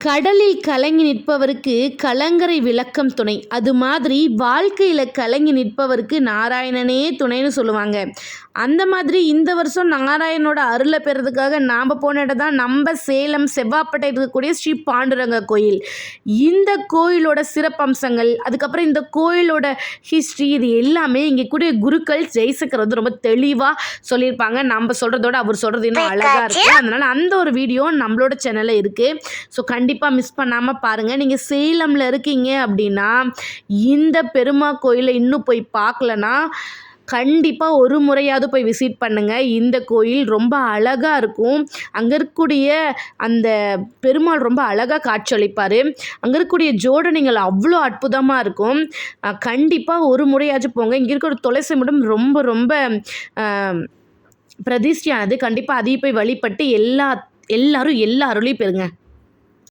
கடலில் கலங்கி நிற்பவருக்கு கலங்கரை விளக்கம் துணை. அது மாதிரி வாழ்க்கையில் கலங்கி நிற்பவருக்கு நாராயணனே துணைன்னு சொல்லுவாங்க. அந்த மாதிரி இந்த வருஷம் நாராயணனோட அருளை பெறதுக்காக நாம் போன இடம் தான் நம்ம சேலம் செவ்வாப்பேட்டை இருக்கக்கூடிய ஸ்ரீ பாண்டுரங்க கோயில். இந்த கோயிலோட சிறப்பம்சங்கள், அதுக்கப்புறம் இந்த கோயிலோட ஹிஸ்ட்ரி, இது எல்லாமே இங்கே கூடிய குருக்கள் ஜெய்சங்கர் வந்து ரொம்ப தெளிவாக சொல்லியிருப்பாங்க. நம்ம சொல்கிறதோட அவர் சொல்கிறது இன்னும் அழகாக இருக்குது. அதனால் அந்த ஒரு வீடியோ நம்மளோட சேனலில் இருக்குது. ஸோ கண்டிப்பாக மிஸ் பண்ணாமல் பாருங்கள். நீங்கள் சேலமில் இருக்கீங்க அப்படின்னா இந்த பெருமா கோயிலை இன்னும் போய் பார்க்கலன்னா கண்டிப்பாக ஒரு முறையாவது போய் விசிட் பண்ணுங்கள். இந்த கோயில் ரொம்ப அழகாக இருக்கும். அங்கே இருக்கக்கூடிய அந்த பெருமாள் ரொம்ப அழகாக காட்சியளிப்பார். அங்கே இருக்கக்கூடிய ஜோடனைகள் அவ்வளோ அற்புதமாக இருக்கும். கண்டிப்பாக ஒரு முறையாச்சும் போங்க. இங்கே இருக்கிற துளசி மடம் ரொம்ப ரொம்ப பிரதிஷ்டியானது. கண்டிப்பாக அதையும் போய் வழிபட்டு எல்லாரும் எல்லா அருளையும் பெறுங்க.